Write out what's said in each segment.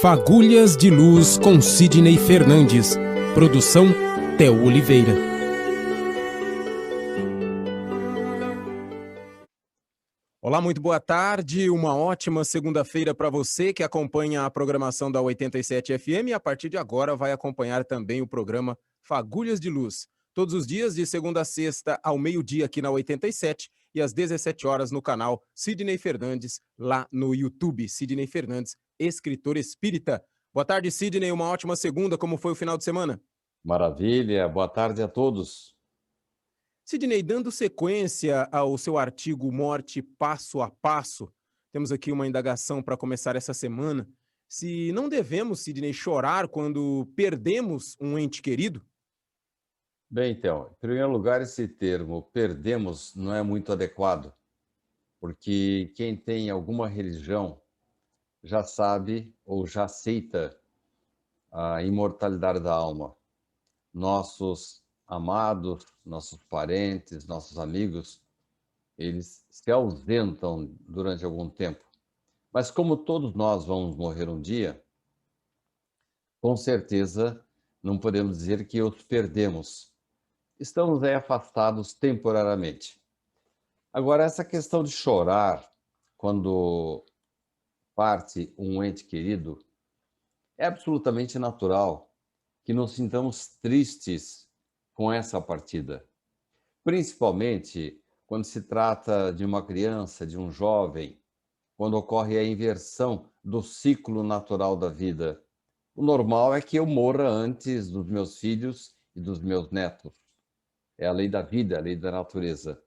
Fagulhas de Luz com Sidney Fernandes. Produção Theo Oliveira. Olá, muito boa tarde. Uma ótima segunda-feira para você que acompanha a programação da 87 FM e a partir de agora vai acompanhar também o programa Fagulhas de Luz. Todos os dias, de segunda a sexta, ao meio-dia aqui na 87 e às 17 horas no canal Sidney Fernandes, lá no YouTube. Sidney Fernandes, escritor espírita. Boa tarde, Sidney. Uma ótima segunda. Como foi o final de semana? Maravilha. Boa tarde a todos. Sidney, dando sequência ao seu artigo Morte Passo a Passo, temos aqui uma indagação para começar essa semana. Se não devemos, Sidney, chorar quando perdemos um ente querido? Bem, então, em primeiro lugar, esse termo perdemos não é muito adequado, porque quem tem alguma religião já sabe ou já aceita a imortalidade da alma. Nossos amados, nossos parentes, nossos amigos, eles se ausentam durante algum tempo. Mas como todos nós vamos morrer um dia, com certeza não podemos dizer que os perdemos. Estamos aí afastados temporariamente. Agora, essa questão de chorar quando parte um ente querido é absolutamente natural que nos sintamos tristes com essa partida. Principalmente quando se trata de uma criança, de um jovem, quando ocorre a inversão do ciclo natural da vida. O normal é que eu morra antes dos meus filhos e dos meus netos. É a lei da vida, a lei da natureza.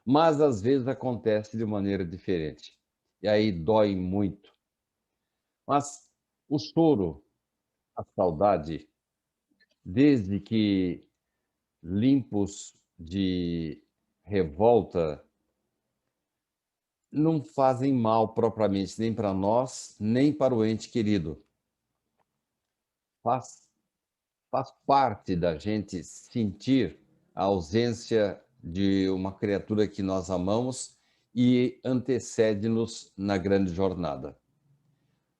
Mas às vezes acontece de maneira diferente. E aí dói muito. Mas o choro, a saudade, desde que limpos de revolta, não fazem mal propriamente nem para nós, nem para o ente querido. Faz parte da gente sentir a ausência de uma criatura que nós amamos e antecede-nos na grande jornada.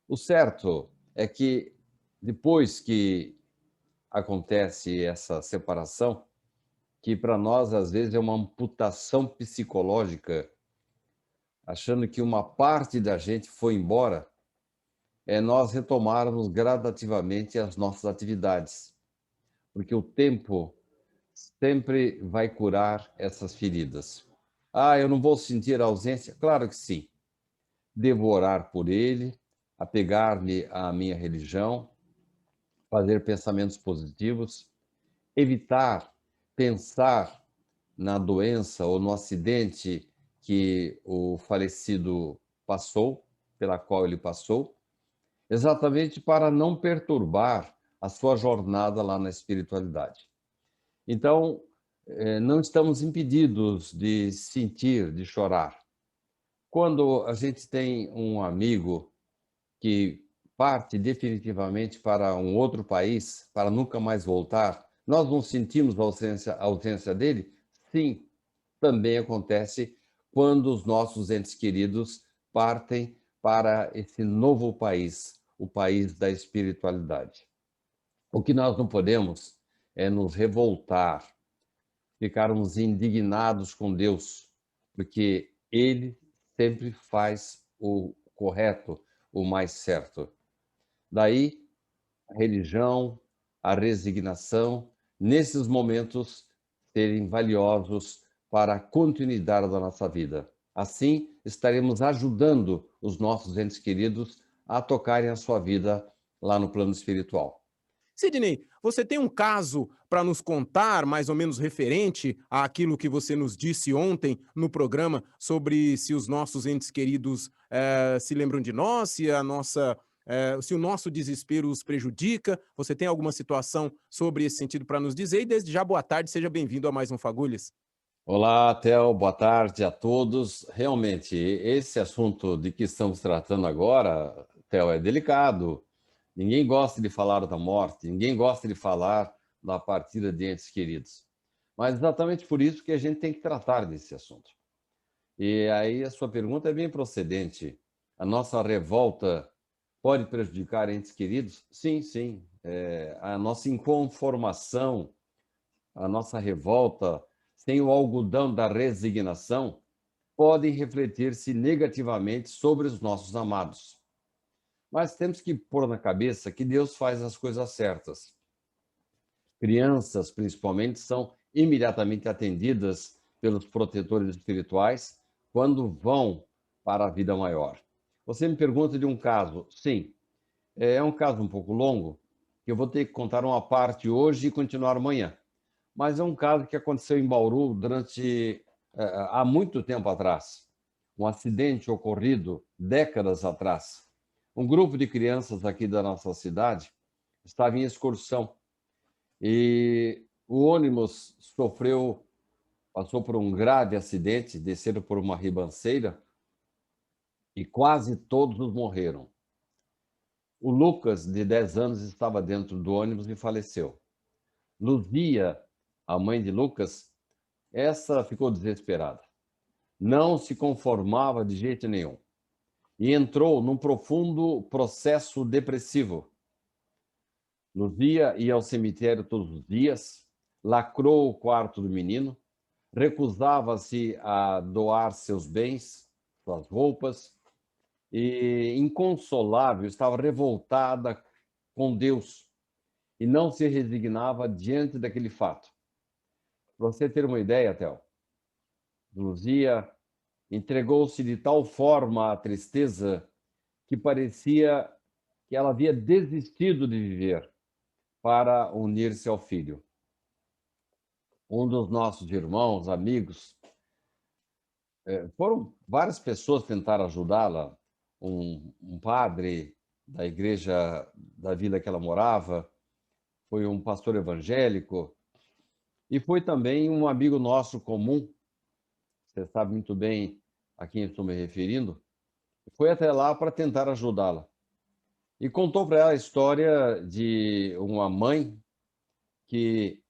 O certo é que depois que acontece essa separação, que para nós às vezes é uma amputação psicológica, achando que uma parte da gente foi embora, é nós retomarmos gradativamente as nossas atividades, porque o tempo sempre vai curar essas feridas. Ah, eu não vou sentir a ausência? Claro que sim. Devo orar por ele, apegar-me à minha religião, fazer pensamentos positivos, evitar pensar na doença ou no acidente que o falecido passou, pela qual ele passou, exatamente para não perturbar a sua jornada lá na espiritualidade. Então, não estamos impedidos de sentir, de chorar. Quando a gente tem um amigo que parte definitivamente para um outro país, para nunca mais voltar, nós não sentimos a ausência dele? Sim, também acontece quando os nossos entes queridos partem para esse novo país, o país da espiritualidade. O que nós não podemos é nos revoltar, ficarmos indignados com Deus, porque Ele sempre faz o correto, o mais certo. Daí, a religião, a resignação, nesses momentos, serem valiosos para a continuidade da nossa vida. Assim, estaremos ajudando os nossos entes queridos a tocarem a sua vida lá no plano espiritual. Sidney, você tem um caso para nos contar, mais ou menos referente àquilo que você nos disse ontem no programa, sobre se os nossos entes queridos se lembram de nós, se o nosso desespero os prejudica? Você tem alguma situação sobre esse sentido para nos dizer? E desde já, boa tarde, seja bem-vindo a mais um Fagulhas. Olá, Theo, boa tarde a todos. Realmente, esse assunto de que estamos tratando agora, Theo, é delicado. Ninguém gosta de falar da morte, ninguém gosta de falar da partida de entes queridos. Mas exatamente por isso que a gente tem que tratar desse assunto. E aí a sua pergunta é bem procedente. A nossa revolta pode prejudicar entes queridos? Sim, sim. A nossa inconformação, a nossa revolta, sem o algodão da resignação, podem refletir-se negativamente sobre os nossos amados. Mas temos que pôr na cabeça que Deus faz as coisas certas. Crianças, principalmente, são imediatamente atendidas pelos protetores espirituais quando vão para a vida maior. Você me pergunta de um caso. Sim, é um caso um pouco longo, que eu vou ter que contar uma parte hoje e continuar amanhã. Mas é um caso que aconteceu em Bauru há muito tempo atrás. Um acidente ocorrido décadas atrás. Um grupo de crianças aqui da nossa cidade estava em excursão e o ônibus passou por um grave acidente, desceram por uma ribanceira e quase todos morreram. O Lucas, de 10 anos, estava dentro do ônibus e faleceu. Luzia, a mãe de Lucas, essa ficou desesperada. Não se conformava de jeito nenhum e entrou num profundo processo depressivo. Luzia ia ao cemitério todos os dias, lacrou o quarto do menino, recusava-se a doar seus bens, suas roupas, e, inconsolável, estava revoltada com Deus e não se resignava diante daquele fato. Para você ter uma ideia, Théo, Luzia entregou-se de tal forma à tristeza que parecia que ela havia desistido de viver para unir-se ao filho. Um dos nossos irmãos, amigos, foram várias pessoas tentar ajudá-la, um padre da igreja da vila que ela morava, foi um pastor evangélico, e foi também um amigo nosso comum, você sabe muito bem a quem eu estou me referindo, foi até lá para tentar ajudá-la. E contou para ela a história de uma mãe que,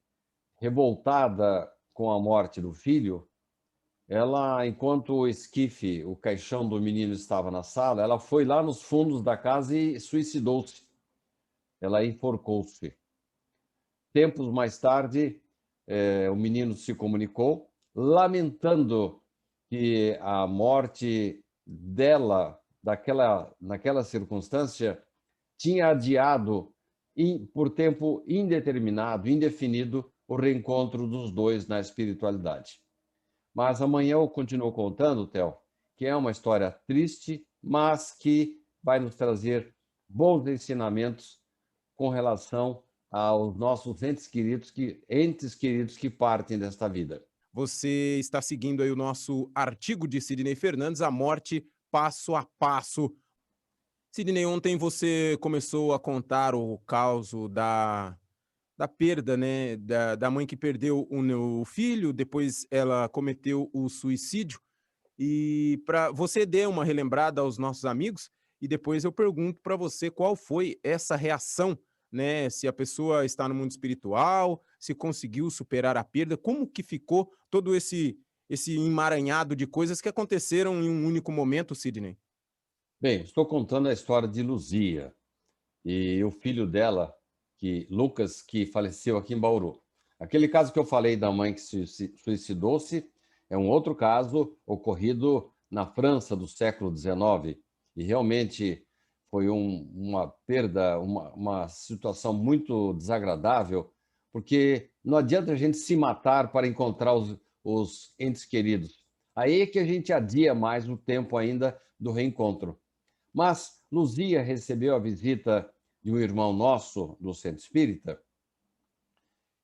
revoltada com a morte do filho, ela, enquanto o esquife, o caixão do menino estava na sala, ela foi lá nos fundos da casa e suicidou-se. Ela enforcou-se. Tempos mais tarde, o menino se comunicou, lamentando que a morte dela, naquela circunstância, tinha adiado por tempo indeterminado, indefinido, o reencontro dos dois na espiritualidade. Mas amanhã eu continuo contando, Theo, que é uma história triste, mas que vai nos trazer bons ensinamentos com relação aos nossos entes queridos que partem desta vida. Você está seguindo aí o nosso artigo de Sidney Fernandes, A Morte Passo a Passo. Sidney, ontem você começou a contar o caso da perda, né, da mãe que perdeu o filho, depois ela cometeu o suicídio. E para você dê uma relembrada aos nossos amigos e depois eu pergunto para você qual foi essa reação, né? Se a pessoa está no mundo espiritual, se conseguiu superar a perda, como que ficou todo esse emaranhado de coisas que aconteceram em um único momento, Sidney? Bem, estou contando a história de Luzia e o filho dela, Lucas, que faleceu aqui em Bauru. Aquele caso que eu falei da mãe que se suicidou-se é um outro caso ocorrido na França do século XIX. E realmente foi uma perda, uma situação muito desagradável, porque não adianta a gente se matar para encontrar os entes queridos. Aí é que a gente adia mais o tempo ainda do reencontro. Mas Luzia recebeu a visita de um irmão nosso do Centro Espírita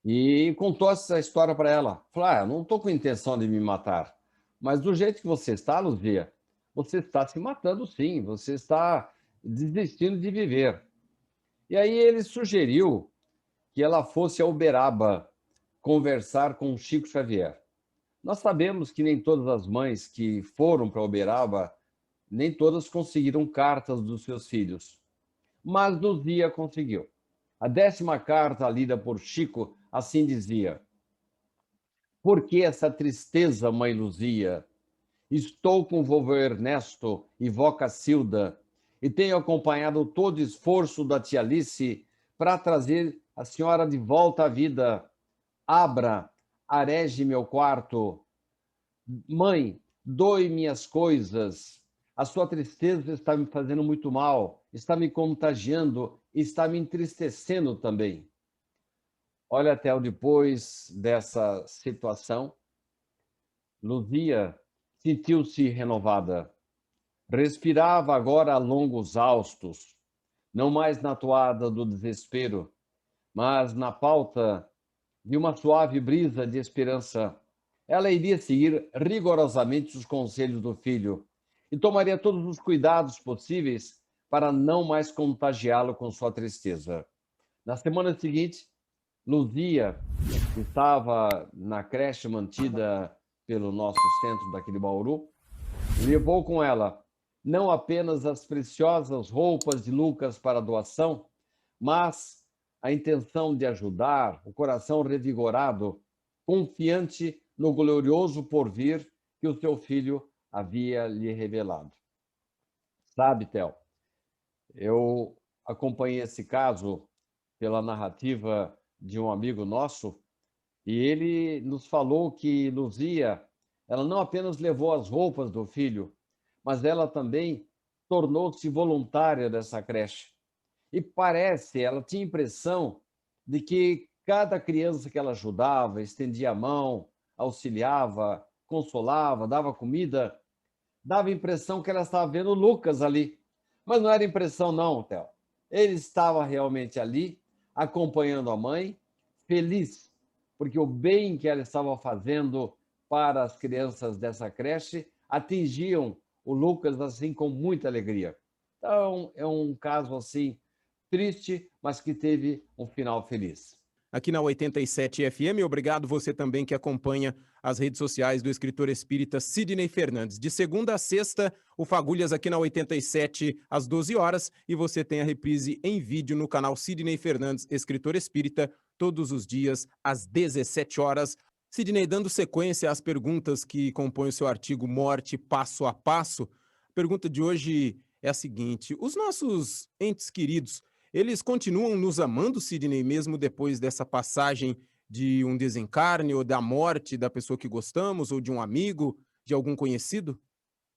e contou essa história para ela. Falou: não estou com intenção de me matar, mas do jeito que você está, Luzia, você está se matando sim, você está desistindo de viver. E aí ele sugeriu que ela fosse a Uberaba conversar com Chico Xavier. Nós sabemos que nem todas as mães que foram para Uberaba, nem todas conseguiram cartas dos seus filhos. Mas Luzia conseguiu. A 10ª carta lida por Chico assim dizia: por que essa tristeza, mãe Luzia? Estou com vovô Ernesto e vó Cacilda, e tenho acompanhado todo o esforço da tia Alice para trazer a senhora de volta à vida. Abra, areje meu quarto. Mãe, doe minhas coisas. A sua tristeza está me fazendo muito mal, está me contagiando, está me entristecendo também. Olha, Theo, depois dessa situação, Luzia sentiu-se renovada. Respirava agora a longos haustos, não mais na toada do desespero, mas na pauta de uma suave brisa de esperança. Ela iria seguir rigorosamente os conselhos do filho e tomaria todos os cuidados possíveis para não mais contagiá-lo com sua tristeza. Na semana seguinte, Luzia estava na creche mantida pelo nosso centro daqui de Bauru, levou com ela não apenas as preciosas roupas de Lucas para doação, mas a intenção de ajudar, o coração revigorado, confiante no glorioso porvir que o seu filho havia lhe revelado. Sabe, Theo, eu acompanhei esse caso pela narrativa de um amigo nosso e ele nos falou que Luzia, ela não apenas levou as roupas do filho, mas ela também tornou-se voluntária dessa creche. E parece, ela tinha a impressão de que cada criança que ela ajudava, estendia a mão, auxiliava, consolava, dava comida, dava a impressão que ela estava vendo o Lucas ali. Mas não era impressão não, Theo. Ele estava realmente ali, acompanhando a mãe, feliz, porque o bem que ela estava fazendo para as crianças dessa creche atingiam o Lucas assim com muita alegria. Então, é um caso assim triste, mas que teve um final feliz. Aqui na 87 FM, obrigado você também que acompanha as redes sociais do escritor espírita Sidney Fernandes. De segunda a sexta, o Fagulhas aqui na 87 às 12 horas e você tem a reprise em vídeo no canal Sidney Fernandes, escritor espírita, todos os dias às 17 horas. Sidney, dando sequência às perguntas que compõem o seu artigo Morte Passo a Passo, a pergunta de hoje é a seguinte: os nossos entes queridos, eles continuam nos amando, Sidney, mesmo depois dessa passagem de um desencarne ou da morte da pessoa que gostamos, ou de um amigo, de algum conhecido?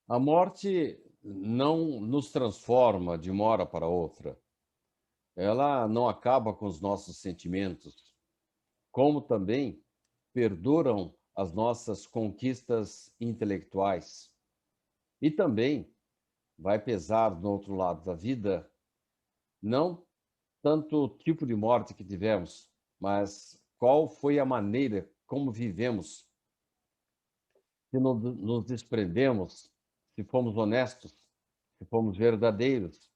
A morte não nos transforma de uma hora para outra. Ela não acaba com os nossos sentimentos, como também perduram as nossas conquistas intelectuais. E também vai pesar no outro lado da vida, não tanto o tipo de morte que tivemos, mas qual foi a maneira como vivemos, se nos desprendemos, se fomos honestos, se fomos verdadeiros,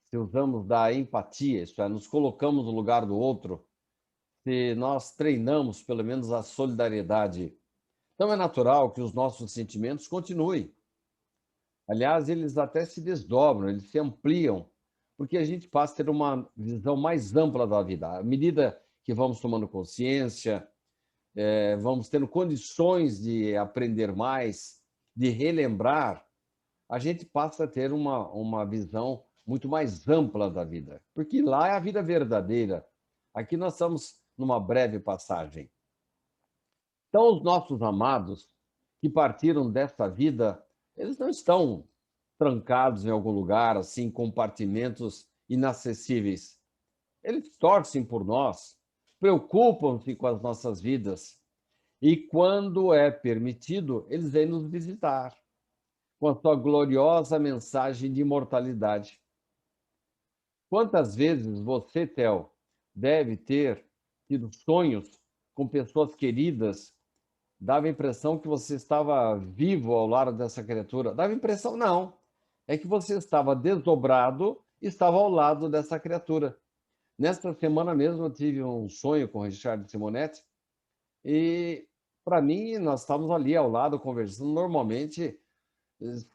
se usamos da empatia, isto é, nos colocamos no lugar do outro, se nós treinamos pelo menos a solidariedade. Então é natural que os nossos sentimentos continuem. Aliás, eles até se desdobram, eles se ampliam, porque a gente passa a ter uma visão mais ampla da vida. À medida que vamos tomando consciência, vamos tendo condições de aprender mais, de relembrar, a gente passa a ter uma visão muito mais ampla da vida. Porque lá é a vida verdadeira. Aqui nós estamos numa breve passagem. Então, os nossos amados que partiram desta vida, eles não estão trancados em algum lugar, assim, compartimentos inacessíveis. Eles torcem por nós, preocupam-se com as nossas vidas. E quando é permitido, eles vêm nos visitar com a sua gloriosa mensagem de imortalidade. Quantas vezes você, Theo, deve ter tido sonhos com pessoas queridas, dava a impressão que você estava vivo ao lado dessa criatura. Dava a impressão, não. É que você estava desdobrado e estava ao lado dessa criatura. Nesta semana mesmo eu tive um sonho com o Richard Simonetti e, para mim, nós estávamos ali ao lado conversando normalmente,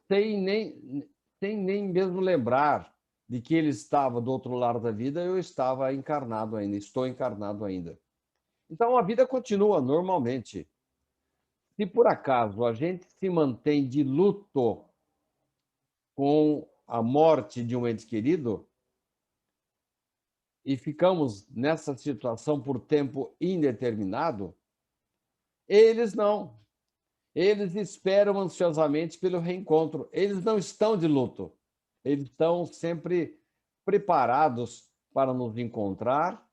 sem nem, sem nem mesmo lembrar de que ele estava do outro lado da vida, eu estava encarnado ainda, estou encarnado ainda. Então a vida continua normalmente. Se por acaso a gente se mantém de luto com a morte de um ente querido e ficamos nessa situação por tempo indeterminado, eles não. Eles esperam ansiosamente pelo reencontro. Eles não estão de luto. Eles estão sempre preparados para nos encontrar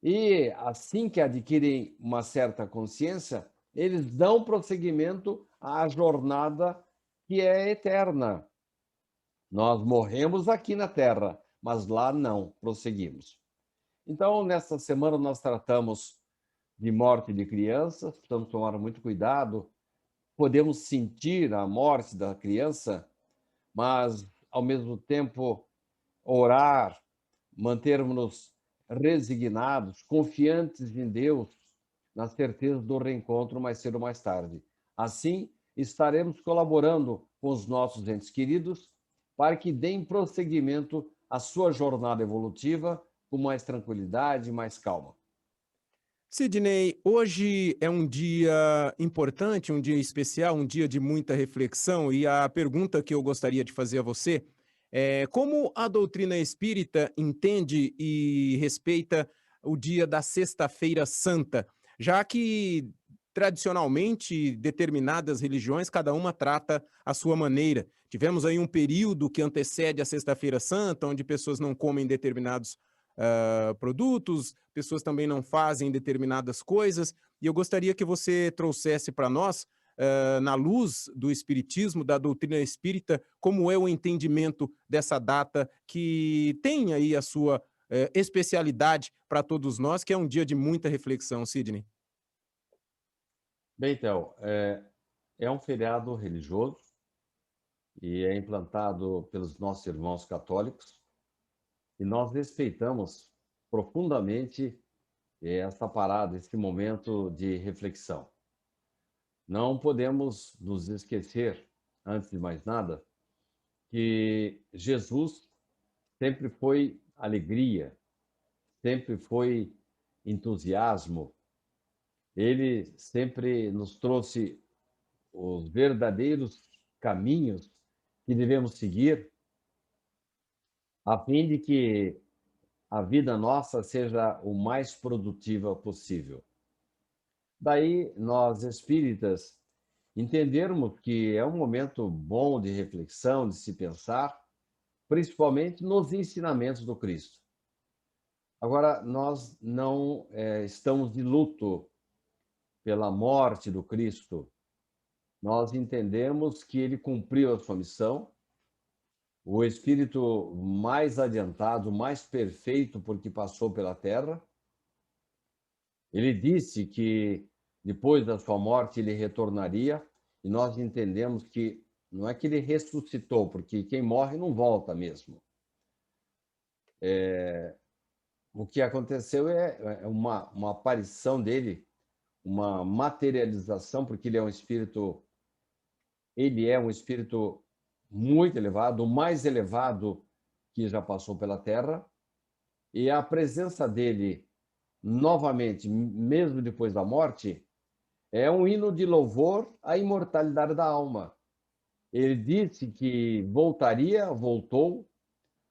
e, assim que adquirem uma certa consciência, eles dão prosseguimento à jornada que é eterna. Nós morremos aqui na Terra, mas lá não, prosseguimos. Então, nesta semana, nós tratamos de morte de crianças, precisamos tomar muito cuidado. Podemos sentir a morte da criança, mas, ao mesmo tempo, orar, mantermos-nos resignados, confiantes em Deus, na certeza do reencontro mais cedo ou mais tarde. Assim, estaremos colaborando com os nossos entes queridos para que deem prosseguimento à sua jornada evolutiva com mais tranquilidade e mais calma. Sidney, hoje é um dia importante, um dia especial, um dia de muita reflexão, e a pergunta que eu gostaria de fazer a você é como a doutrina espírita entende e respeita o dia da Sexta-feira Santa, já que tradicionalmente determinadas religiões, cada uma trata a sua maneira. Tivemos aí um período que antecede a Sexta-feira Santa, onde pessoas não comem determinados produtos, pessoas também não fazem determinadas coisas, e eu gostaria que você trouxesse para nós, na luz do espiritismo, da doutrina espírita, como é o entendimento dessa data que tem aí a sua especialidade para todos nós, que é um dia de muita reflexão, Sidney. Bem, então, é um feriado religioso e é implantado pelos nossos irmãos católicos, e nós respeitamos profundamente essa parada, esse momento de reflexão. Não podemos nos esquecer, antes de mais nada, que Jesus sempre foi alegria, sempre foi entusiasmo. Ele sempre nos trouxe os verdadeiros caminhos que devemos seguir, a fim de que a vida nossa seja o mais produtiva possível. Daí, nós espíritas entendermos que é um momento bom de reflexão, de se pensar, principalmente nos ensinamentos do Cristo. Agora, nós não estamos de luto pela morte do Cristo. Nós entendemos que ele cumpriu a sua missão, o espírito mais adiantado, mais perfeito, porque passou pela Terra. Ele disse que depois da sua morte ele retornaria, e nós entendemos que não é que ele ressuscitou, porque quem morre não volta mesmo. O que aconteceu é uma aparição dele, uma materialização, porque ele é um espírito muito elevado, o mais elevado que já passou pela Terra, e a presença dele novamente, mesmo depois da morte, é um hino de louvor à imortalidade da alma. Ele disse que voltaria, voltou,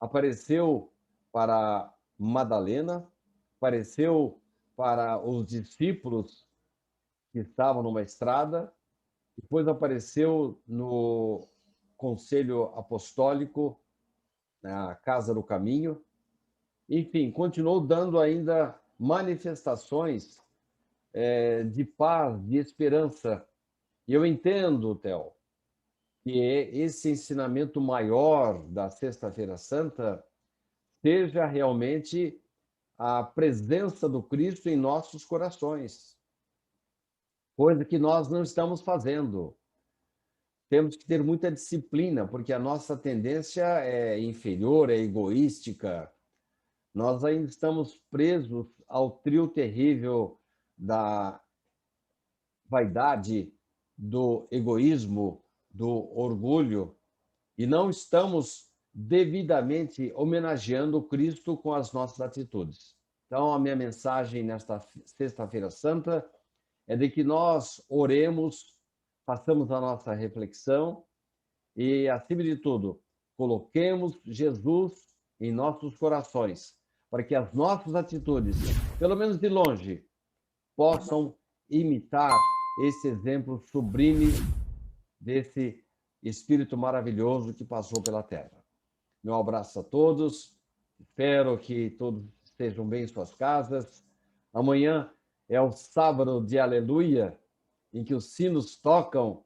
apareceu para Madalena, apareceu para os discípulos que estavam numa estrada, depois apareceu no Conselho Apostólico, na Casa do Caminho. Enfim, continuou dando ainda manifestações de paz, de esperança. E eu entendo, Theo, que esse ensinamento maior da Sexta-feira Santa seja realmente a presença do Cristo em nossos corações, coisa que nós não estamos fazendo. Temos que ter muita disciplina, porque a nossa tendência é inferior, é egoística. Nós ainda estamos presos ao trio terrível da vaidade, do egoísmo, do orgulho, e não estamos devidamente homenageando o Cristo com as nossas atitudes. Então, a minha mensagem nesta Sexta-feira Santa é de que nós oremos, façamos a nossa reflexão e, acima de tudo, Coloquemos Jesus em nossos corações, para que as nossas atitudes, pelo menos de longe, possam imitar esse exemplo sublime desse Espírito maravilhoso que passou pela terra. Meu abraço a todos, espero que todos estejam bem em suas casas. Amanhã é o sábado de aleluia, em que os sinos tocam,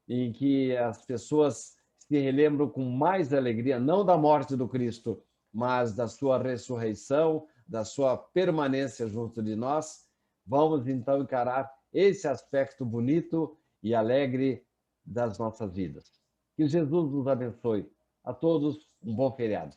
em que as pessoas se relembram com mais alegria, não da morte do Cristo, mas da sua ressurreição, da sua permanência junto de nós. Vamos então encarar esse aspecto bonito e alegre das nossas vidas. Que Jesus nos abençoe. A todos, um bom feriado.